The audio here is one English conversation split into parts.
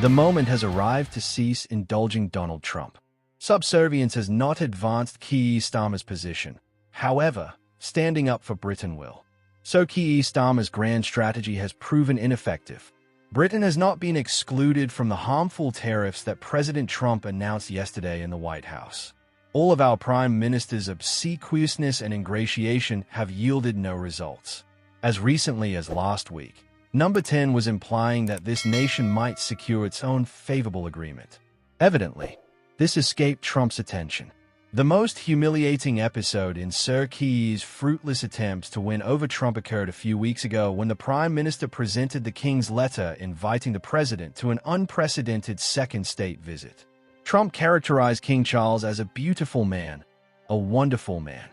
The moment has arrived to cease indulging Donald Trump. Subservience has not advanced Keir Starmer's position. However, standing up for Britain will. So Keir Starmer's grand strategy has proven ineffective. Britain has not been excluded from the harmful tariffs that President Trump announced yesterday in the White House. All of our Prime Minister's obsequiousness and ingratiation have yielded no results. As recently as last week, Number 10 was implying that this nation might secure its own favorable agreement. Evidently, this escaped Trump's attention. The most humiliating episode in Sir Keir's fruitless attempts to win over Trump occurred a few weeks ago when the Prime Minister presented the King's letter inviting the President to an unprecedented second state visit. Trump characterized King Charles as a beautiful man, a wonderful man.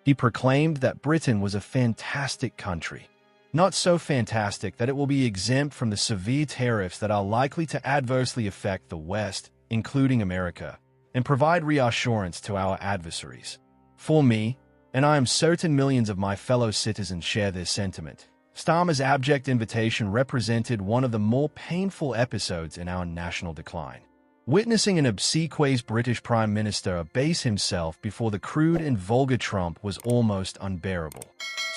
He proclaimed that Britain was a fantastic country. Not so fantastic that it will be exempt from the severe tariffs that are likely to adversely affect the West, including America, and provide reassurance to our adversaries. For me, and I am certain millions of my fellow citizens share this sentiment, Starmer's abject invitation represented one of the more painful episodes in our national decline. Witnessing an obsequious British Prime Minister abase himself before the crude and vulgar Trump was almost unbearable.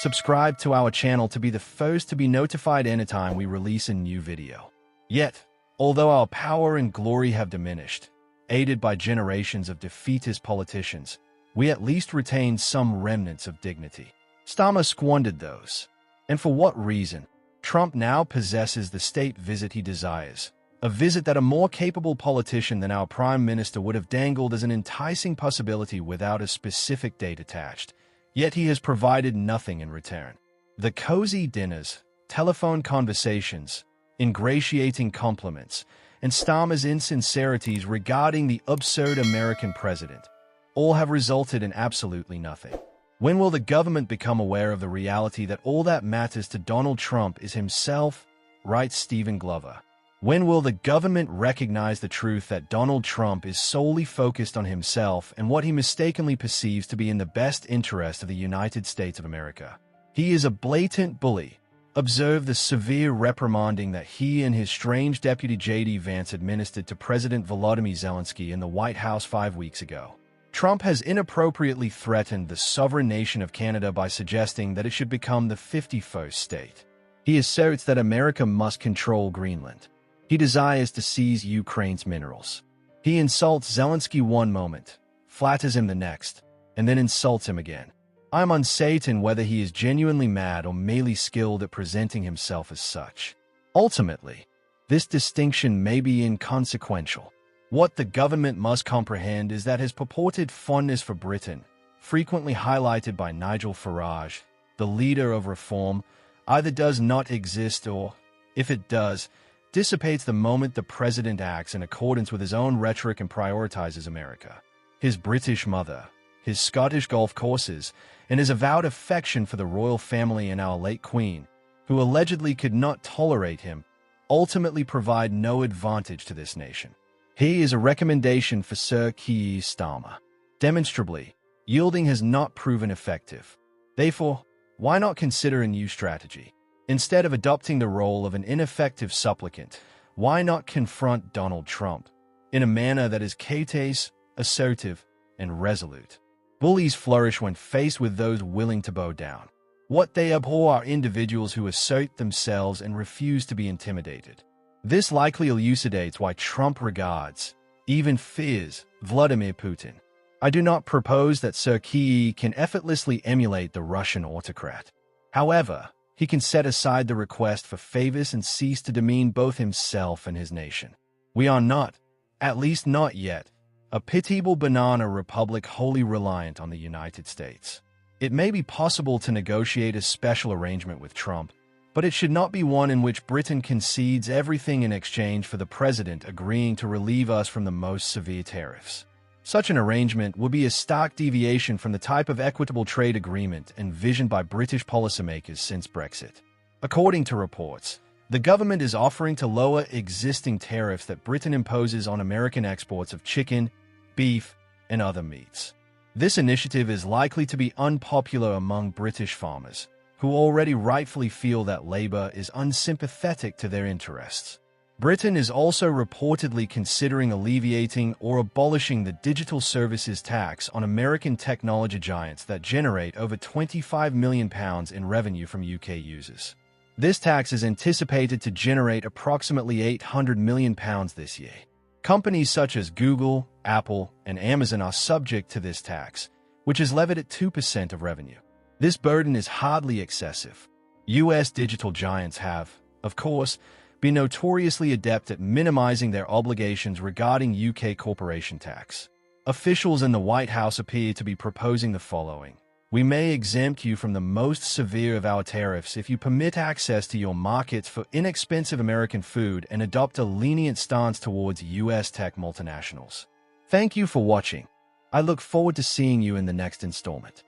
Subscribe to our channel to be the first to be notified anytime we release a new video. Yet, although our power and glory have diminished, aided by generations of defeatist politicians, we at least retain some remnants of dignity. Starmer squandered those. And for what reason? Trump now possesses the state visit he desires, a visit that a more capable politician than our Prime Minister would have dangled as an enticing possibility without a specific date attached. Yet he has provided nothing in return. The cozy dinners, telephone conversations, ingratiating compliments, and Starmer's insincerities regarding the absurd American president all have resulted in absolutely nothing. When will the government become aware of the reality that all that matters to Donald Trump is himself, writes Stephen Glover? When will the government recognize the truth that Donald Trump is solely focused on himself and what he mistakenly perceives to be in the best interest of the United States of America? He is a blatant bully. Observe the severe reprimanding that he and his strange deputy J.D. Vance administered to President Volodymyr Zelensky in the White House 5 weeks ago. Trump has inappropriately threatened the sovereign nation of Canada by suggesting that it should become the 51st state. He asserts that America must control Greenland. He desires to seize Ukraine's minerals. He insults Zelensky one moment, flatters him the next, and then insults him again. I am uncertain whether he is genuinely mad or merely skilled at presenting himself as such. Ultimately, this distinction may be inconsequential. What the government must comprehend is that his purported fondness for Britain, frequently highlighted by Nigel Farage, the leader of reform, either does not exist or, if it does, dissipates the moment the president acts in accordance with his own rhetoric and prioritizes America, his British mother, his Scottish golf courses, and his avowed affection for the royal family and our late Queen, who allegedly could not tolerate him, ultimately provide no advantage to this nation. He is a recommendation for Sir Keir Starmer. Demonstrably, yielding has not proven effective. Therefore, why not consider a new strategy? Instead of adopting the role of an ineffective supplicant, why not confront Donald Trump in a manner that is courteous, assertive, and resolute? Bullies flourish when faced with those willing to bow down. What they abhor are individuals who assert themselves and refuse to be intimidated. This likely elucidates why Trump regards, even fears, Vladimir Putin. I do not propose that Sir Keir can effortlessly emulate the Russian autocrat. However, he can set aside the request for favors and cease to demean both himself and his nation. We are not, at least not yet, a pitiable banana republic wholly reliant on the United States. It may be possible to negotiate a special arrangement with Trump, but it should not be one in which Britain concedes everything in exchange for the president agreeing to relieve us from the most severe tariffs. Such an arrangement would be a stark deviation from the type of equitable trade agreement envisioned by British policymakers since Brexit. According to reports, the government is offering to lower existing tariffs that Britain imposes on American exports of chicken, beef, and other meats. This initiative is likely to be unpopular among British farmers, who already rightfully feel that Labour is unsympathetic to their interests. Britain is also reportedly considering alleviating or abolishing the digital services tax on American technology giants that generate over £25 million in revenue from UK users. This tax is anticipated to generate approximately £800 million this year. Companies such as Google, Apple, and Amazon are subject to this tax, which is levied at 2% of revenue. This burden is hardly excessive. US digital giants have, of course, been notoriously adept at minimizing their obligations regarding UK corporation tax. Officials in the White House appear to be proposing the following. We may exempt you from the most severe of our tariffs if you permit access to your markets for inexpensive American food and adopt a lenient stance towards US tech multinationals. Thank you for watching. I look forward to seeing you in the next installment.